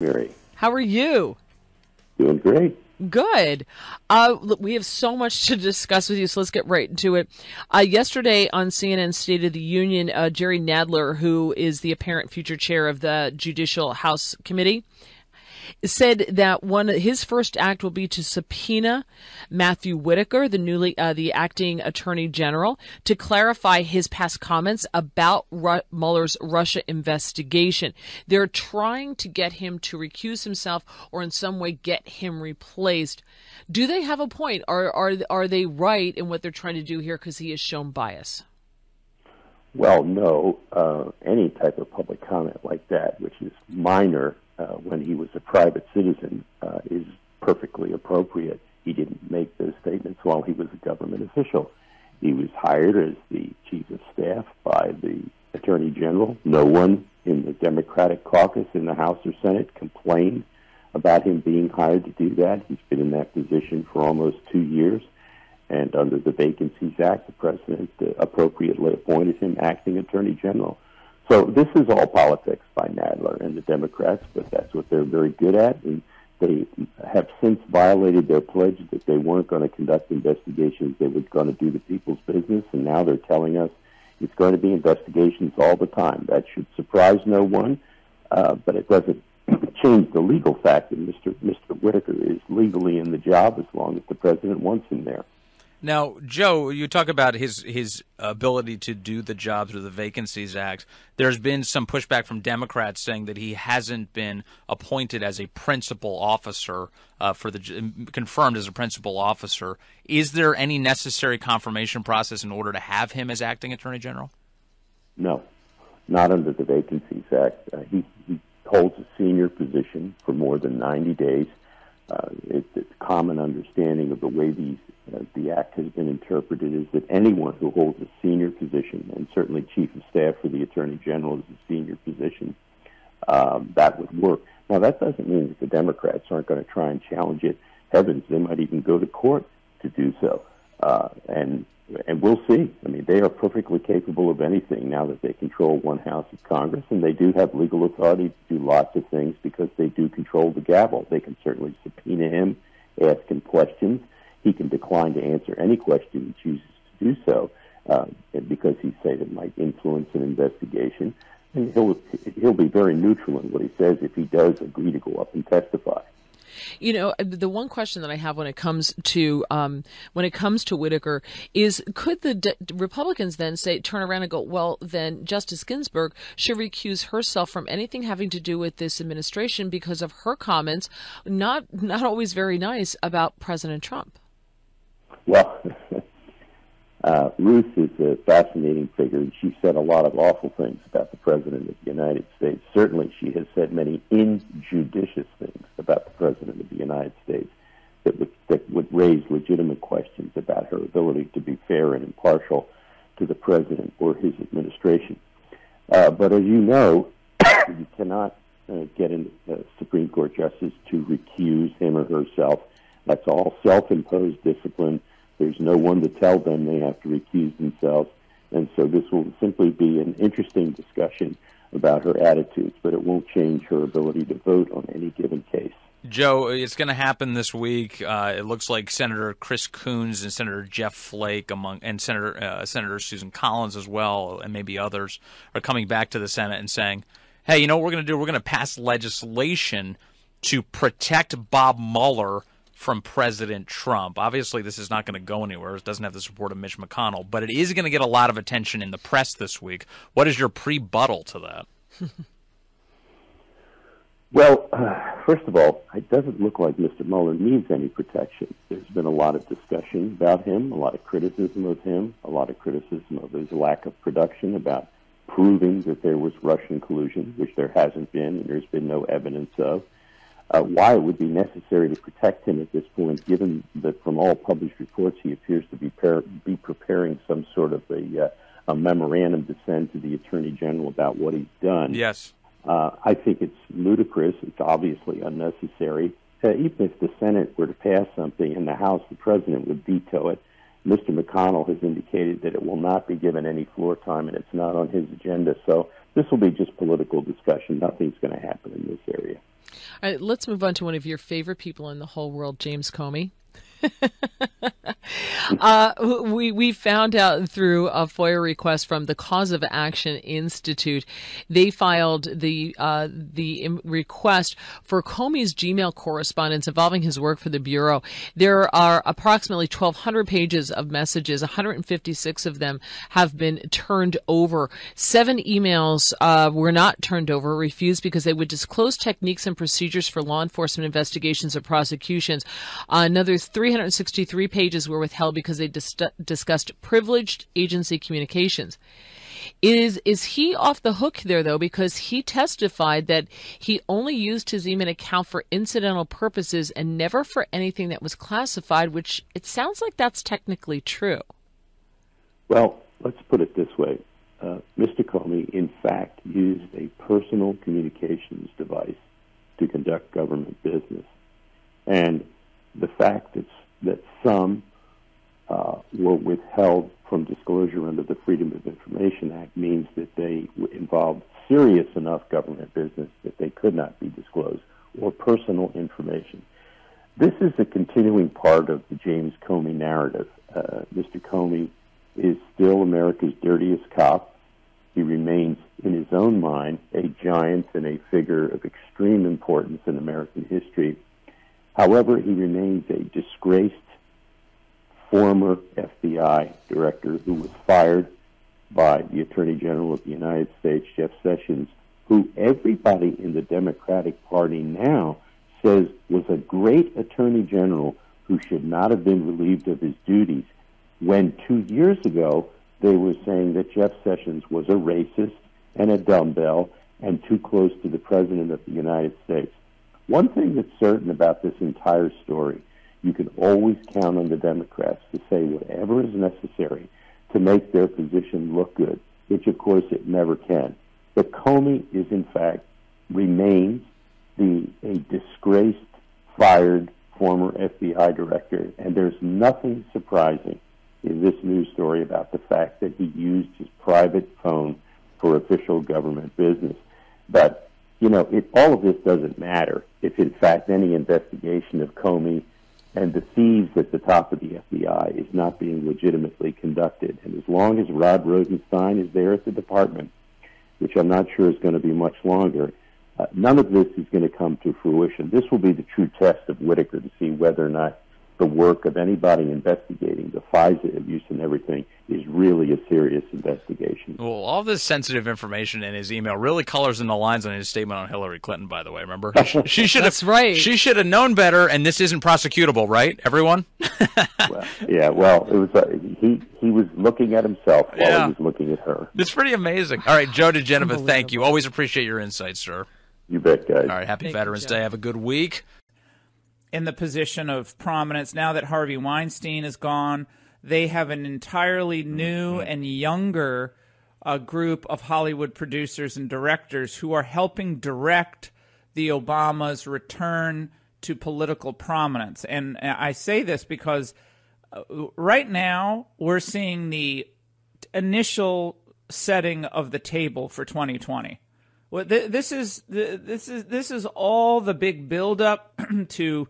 Mary. How are you? Doing great. Good. Look, we have so much to discuss with you, so let's get right into it. Yesterday on CNN State of the Union, Jerry Nadler, who is the apparent future chair of the Judicial House Committee, said that his first act will be to subpoena Matthew Whitaker, the acting attorney general, to clarify his past comments about Mueller's Russia investigation. They're trying to get him to recuse himself or in some way get him replaced. Do they have a point? Are they right in what they're trying to do here because he has shown bias? Well, no. Any type of public comment like that, which is minor, when he was a private citizen, is perfectly appropriate. He didn't make those statements while he was a government official. He was hired as the chief of staff by the Attorney General. No one in the Democratic caucus in the House or Senate complained about him being hired to do that. He's been in that position for almost 2 years. And under the Vacancies Act, the president appropriately appointed him acting Attorney General. So this is all politics by Nadler and the Democrats, but that's what they're very good at. And they have since violated their pledge that they weren't going to conduct investigations. They were going to do the people's business, and now they're telling us it's going to be investigations all the time. That should surprise no one, but it doesn't change the legal fact that Mr. Whitaker is legally in the job as long as the president wants him there. Now, Joe, you talk about his ability to do the job through the Vacancies Act. There's been some pushback from Democrats saying that he hasn't been appointed as a principal officer, confirmed as a principal officer. Is there any necessary confirmation process in order to have him as acting Attorney General? No, not under the Vacancies Act. He holds a senior position for more than 90 days. It's a common understanding of the way the act has been interpreted is that anyone who holds a senior position, and certainly chief of staff for the attorney general is a senior position, that would work. Now, that doesn't mean that the Democrats aren't going to try and challenge it. Heavens, they might even go to court to do so. And we'll see. I mean, they are perfectly capable of anything now that they control one house of Congress, and they do have legal authority to do lots of things because they do control the gavel. They can certainly subpoena him, ask him questions. He can decline to answer any question he chooses to do so because he said it might influence an investigation. And he'll be very neutral in what he says if he does agree to go up and testify. You know, the one question that I have when it comes to Whitaker is, could the Republicans then turn around and go, well, then Justice Ginsburg should recuse herself from anything having to do with this administration because of her comments, not always very nice, about President Trump? Well, Ruth is a fascinating figure, and she said a lot of awful things about the President of the United States. Certainly, she has said many injudicious things about the President of the United States that would raise legitimate questions about her ability to be fair and impartial to the President or his administration. But as you know, you cannot get a Supreme Court justice to recuse him or herself. That's all self-imposed discipline. There's no one to tell them they have to recuse themselves. And so this will simply be an interesting discussion about her attitudes, but it won't change her ability to vote on any given case. Joe, it's going to happen this week. It looks like Senator Chris Coons and Senator Jeff Flake and Senator Susan Collins as well, and maybe others, are coming back to the Senate and saying, hey, you know what we're going to do? We're going to pass legislation to protect Bob Mueller from President Trump. Obviously, this is not going to go anywhere. It doesn't have the support of Mitch McConnell, but it is going to get a lot of attention in the press this week. What is your rebuttal to that? Well, first of all, it doesn't look like Mr. Mueller needs any protection. There's been a lot of discussion about him, a lot of criticism of him, a lot of criticism of his lack of production about proving that there was Russian collusion, which there hasn't been, and there's been no evidence of. Why it would be necessary to protect him at this point, given that from all published reports he appears to be preparing some sort of a memorandum to send to the Attorney General about what he's done. Yes. I think it's ludicrous. It's obviously unnecessary. Even if the Senate were to pass something in the House, the President would veto it. Mr. McConnell has indicated that it will not be given any floor time and it's not on his agenda. So this will be just political discussion. Nothing's going to happen in this area. All right, let's move on to one of your favorite people in the whole world, James Comey. We found out through a FOIA request from the Cause of Action Institute. They filed the request for Comey's Gmail correspondence involving his work for the Bureau. There are approximately 1,200 pages of messages. 156 of them have been turned over. 7 emails were not turned over, refused because they would disclose techniques and procedures for law enforcement investigations or prosecutions. Another 363 pages were withheld because they discussed privileged agency communications. Is he off the hook there, though, because he testified that he only used his email account for incidental purposes and never for anything that was classified, which it sounds like that's technically true. Well, let's put it this way. Mr. Comey, in fact, used a personal communications device to conduct government business. And the fact that some were withheld from disclosure under the Freedom of Information Act means that they involved serious enough government business that they could not be disclosed, or personal information. This is a continuing part of the James Comey narrative. Mr. Comey is still America's dirtiest cop. He remains, in his own mind, a giant and a figure of extreme importance in American history. However, he remains a disgraced former FBI director who was fired by the Attorney General of the United States, Jeff Sessions, who everybody in the Democratic Party now says was a great Attorney General who should not have been relieved of his duties, when 2 years ago they were saying that Jeff Sessions was a racist and a dumbbell and too close to the President of the United States. One thing that's certain about this entire story, you can always count on the Democrats to say whatever is necessary to make their position look good, which of course it never can. But Comey is in fact, remains a disgraced, fired former FBI director, and there's nothing surprising in this news story about the fact that he used his private phone for official government business. But, all of this doesn't matter if in fact any investigation of Comey and the thieves at the top of the FBI is not being legitimately conducted. And as long as Rod Rosenstein is there at the department, which I'm not sure is going to be much longer, none of this is going to come to fruition. This will be the true test of Whitaker to see whether or not the work of anybody investigating the FISA abuse and everything is really a serious investigation. Well, all this sensitive information in his email really colors in the lines on his statement on Hillary Clinton, by the way, remember? She should That's right. She should have known better, and this isn't prosecutable, right, everyone? It was he was looking at himself while he was looking at her. It's pretty amazing. All right, Joe DiGenova, thank you. Always appreciate your insights, sir. You bet, guys. All right, happy Veterans Day. Have a good week. In the position of prominence, now that Harvey Weinstein is gone, they have an entirely new and younger group of Hollywood producers and directors who are helping direct the Obamas' return to political prominence. And I say this because right now we're seeing the initial setting of the table for 2020. Well, this is all the big buildup to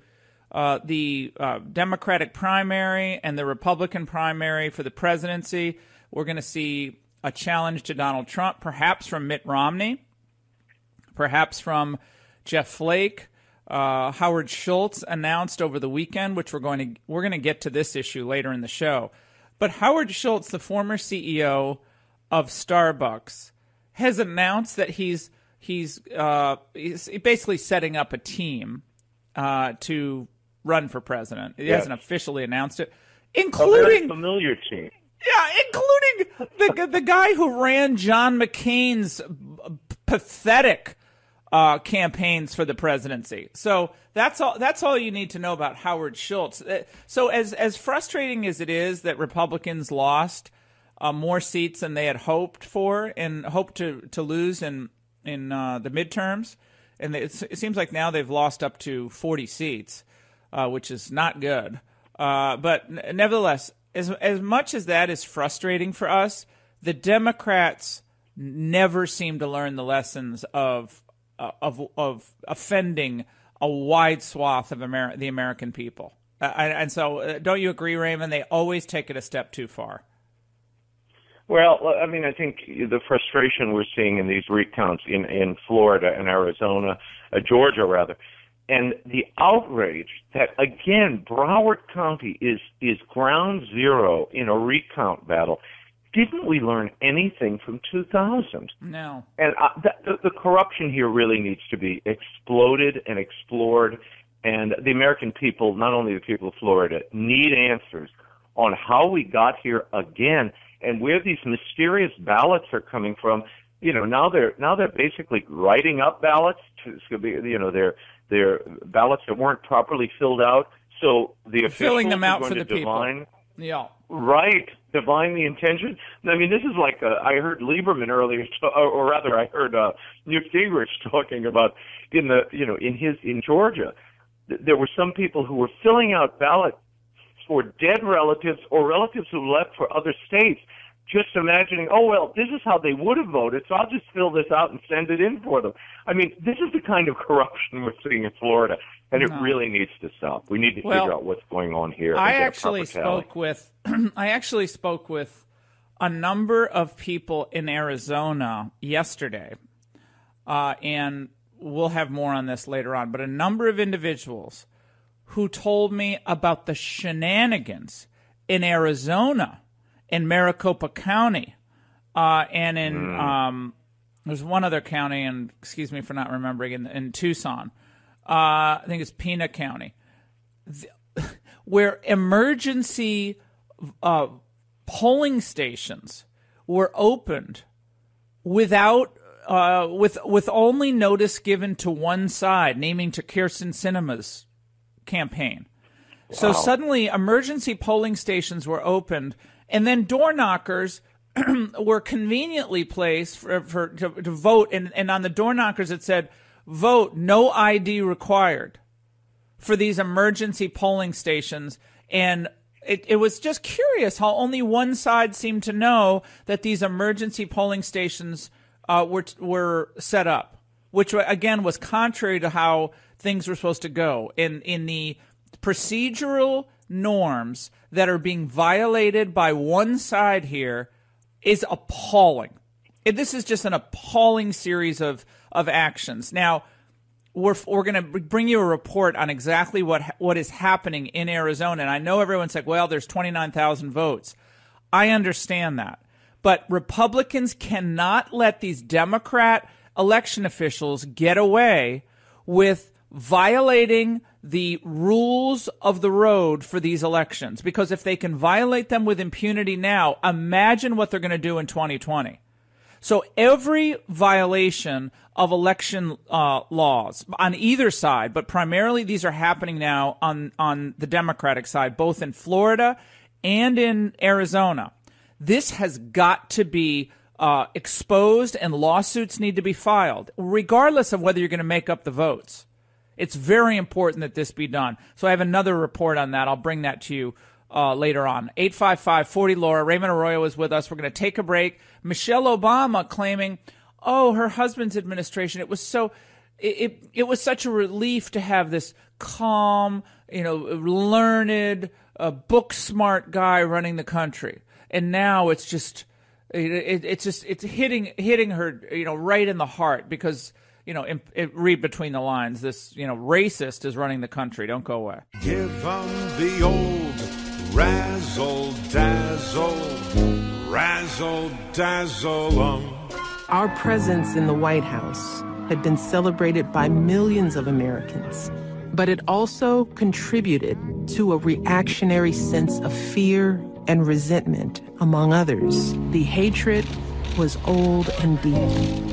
the Democratic primary and the Republican primary for the presidency. We're going to see a challenge to Donald Trump, perhaps from Mitt Romney, perhaps from Jeff Flake. Howard Schultz announced over the weekend, which we're going to get to this issue later in the show. But Howard Schultz, the former CEO of Starbucks, has announced that he's basically setting up a team to run for president. He hasn't officially announced it, including a very familiar team. Yeah, including the guy who ran John McCain's pathetic campaigns for the presidency. So that's all you need to know about Howard Schultz. So as frustrating as it is that Republicans lost more seats than they had hoped for and hoped to lose in the midterms, and it seems like now they've lost up to 40 seats, which is not good. But nevertheless, as much as that is frustrating for us, the Democrats never seem to learn the lessons of offending a wide swath of the American people. And so, don't you agree, Raymond? They always take it a step too far. Well, I mean, I think the frustration we're seeing in these recounts in Florida and Arizona, Georgia rather, and the outrage that, again, Broward County is ground zero in a recount battle. Didn't we learn anything from 2000? No. And the corruption here really needs to be exploded and explored. And the American people, not only the people of Florida, need answers on how we got here again and where these mysterious ballots are coming from. You know, now they're basically writing up ballots to be, you know, they're ballots that weren't properly filled out. So the officials filling them out are going for the divine, people. Yeah. Right, divine the intention. I mean, this is like I heard Lieberman earlier, or rather, I heard Newt Gingrich talking about in Georgia. There were some people who were filling out ballots for dead relatives or relatives who left for other states, just imagining, oh, well, this is how they would have voted, so I'll just fill this out and send it in for them. I mean, this is the kind of corruption we're seeing in Florida, and it really needs to stop. We need to figure out what's going on here. I actually spoke with a number of people in Arizona yesterday, and we'll have more on this later on, but a number of individuals who told me about the shenanigans in Arizona, in Maricopa County, and in there's one other county, and excuse me for not remembering, in Tucson. I think it's Pena County, where emergency polling stations were opened without with only notice given to one side, naming to Kyrsten Sinema's campaign. Wow. So suddenly emergency polling stations were opened, and then door knockers were conveniently placed to vote, and on the door knockers it said, vote, no ID required, for these emergency polling stations. And it was just curious how only one side seemed to know that these emergency polling stations were set up, which again was contrary to how things were supposed to go. In the procedural norms that are being violated by one side here is appalling. This is just an appalling series of actions. Now, we're going to bring you a report on exactly what is happening in Arizona. And I know everyone's like, well, there's 29,000 votes. I understand that. But Republicans cannot let these Democrat election officials get away with violating the rules of the road for these elections. Because if they can violate them with impunity now, imagine what they're going to do in 2020. So every violation of election laws on either side, but primarily these are happening now on the Democratic side, both in Florida and in Arizona. This has got to be exposed, and lawsuits need to be filed, regardless of whether you're going to make up the votes. It's very important that this be done. So I have another report on that. I'll bring that to you later on. 855-40-LAURA. Raymond Arroyo is with us. We're going to take a break. Michelle Obama claiming, oh, her husband's administration, it was such a relief to have this calm, learned, book smart guy running the country. And now it's just hitting her, right in the heart because, read between the lines. This, racist is running the country. Don't go away. Give them the old razzle dazzle. Our presence in the White House had been celebrated by millions of Americans, but it also contributed to a reactionary sense of fear and resentment among others. The hatred was old and deep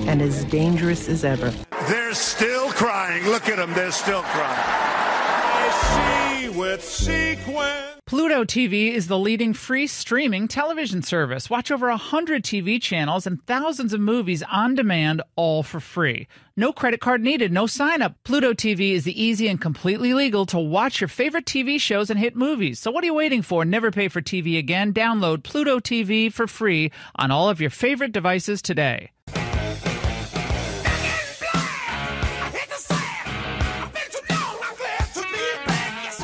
and as dangerous as ever. They're still crying. Look at them. They're still crying. I see with sequence. Pluto TV is the leading free streaming television service. Watch over 100 TV channels and thousands of movies on demand, all for free. No credit card needed, no sign up. Pluto TV is the easy and completely legal to watch your favorite TV shows and hit movies. So what are you waiting for? Never pay for TV again. Download Pluto TV for free on all of your favorite devices today.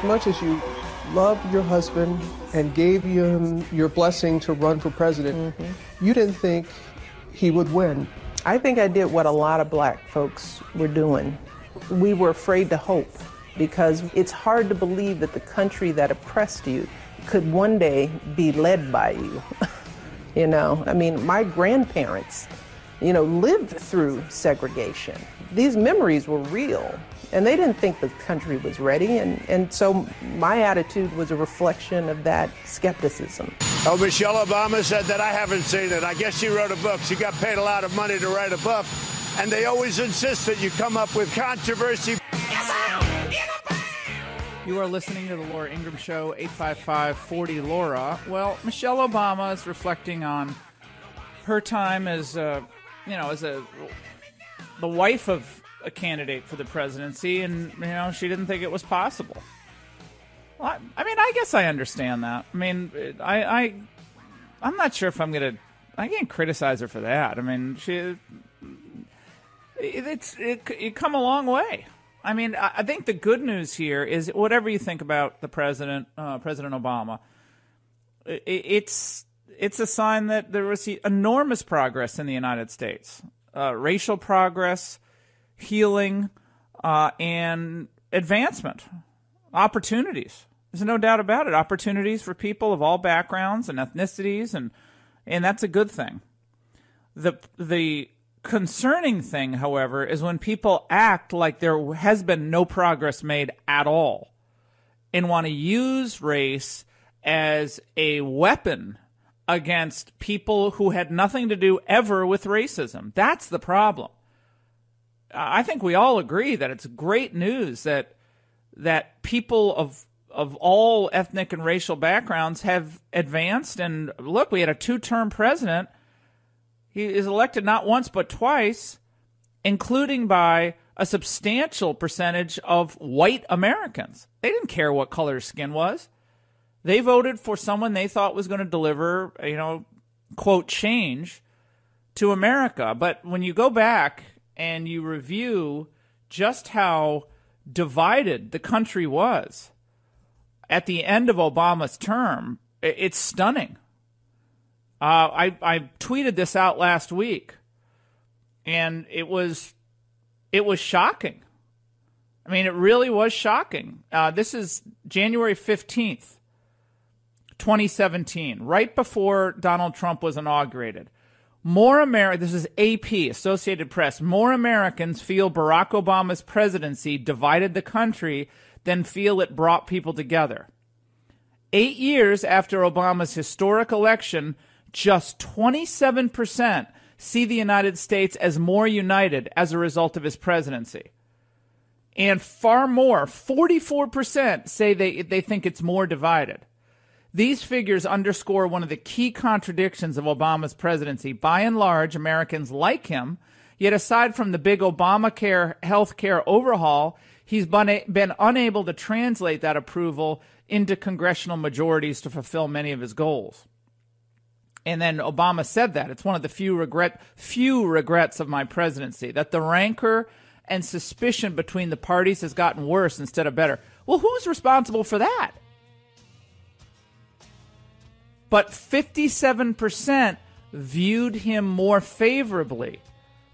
as much as you loved your husband and gave him your blessing to run for president, you didn't think he would win. I think I did what a lot of black folks were doing. We were afraid to hope because it's hard to believe that the country that oppressed you could one day be led by you. You know, I mean, my grandparents, lived through segregation. These memories were real, and they didn't think the country was ready, and so my attitude was a reflection of that skepticism. Oh, Michelle Obama said that. I haven't seen it. I guess she wrote a book. She got paid a lot of money to write a book, and they always insist that you come up with controversy. You are listening to the Laura Ingraham Show, 855-40-LAURA. Well, Michelle Obama is reflecting on her time as, the wife of a candidate for the presidency, and, she didn't think it was possible. Well, I guess I understand that. I mean, I'm not sure if I can't criticize her for that. I mean, it come a long way. I mean, I think the good news here is whatever you think about the President Obama, it's a sign that there was enormous progress in the United States, racial progress, healing, and advancement, opportunities. There's no doubt about it. Opportunities for people of all backgrounds and ethnicities, and that's a good thing. The concerning thing, however, is when people act like there has been no progress made at all and want to use race as a weapon against people who had nothing to do ever with racism. That's the problem. I think we all agree that it's great news that people of all ethnic and racial backgrounds have advanced. And look, we had a 2-term president. He is elected not once but twice, including by a substantial percentage of white Americans. They didn't care what color his skin was. They voted for someone they thought was going to deliver, quote, change to America. But when you go back and you review just how divided the country was at the end of Obama's term, it's stunning. I tweeted this out last week, and it was shocking. I mean, it really was shocking. This is January 15th, 2017, right before Donald Trump was inaugurated. This is AP, Associated Press. More Americans feel Barack Obama's presidency divided the country than feel it brought people together. 8 years after Obama's historic election, just 27% see the United States as more united as a result of his presidency. And far more, 44% say they think it's more divided. These figures underscore one of the key contradictions of Obama's presidency. By and large, Americans like him, yet aside from the big Obamacare health care overhaul, he's been unable to translate that approval into congressional majorities to fulfill many of his goals. And then Obama said that. It's one of the few regrets of my presidency, that the rancor and suspicion between the parties has gotten worse instead of better. Well, who's responsible for that? But 57% viewed him more favorably,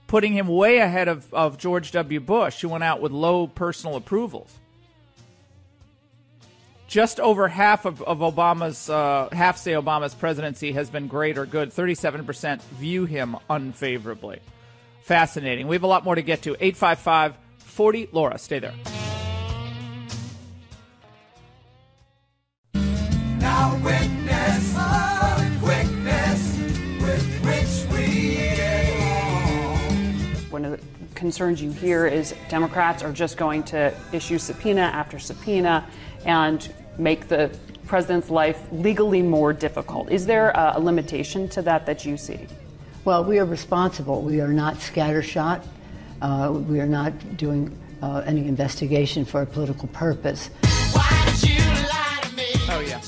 putting him way ahead of George W. Bush, who went out with low personal approvals. Just over half of Obama's, say Obama's presidency has been great or good. 37% view him unfavorably. Fascinating. We have a lot more to get to. 855-40-LAURA. Stay there. Now witness the quickness with which we get. One of the concerns you hear is Democrats are just going to issue subpoena after subpoena and make the president's life legally more difficult. Is there a limitation to that you see? Well, we are responsible. We are not scattershot. We are not doing any investigation for a political purpose. Oh, yeah.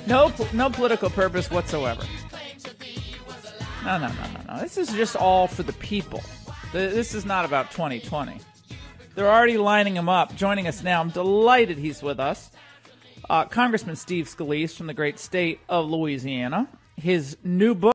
No political purpose whatsoever. No. This is just all for the people. This is not about 2020. They're already lining him up. Joining us now, I'm delighted he's with us. Congressman Steve Scalise from the great state of Louisiana. His new book.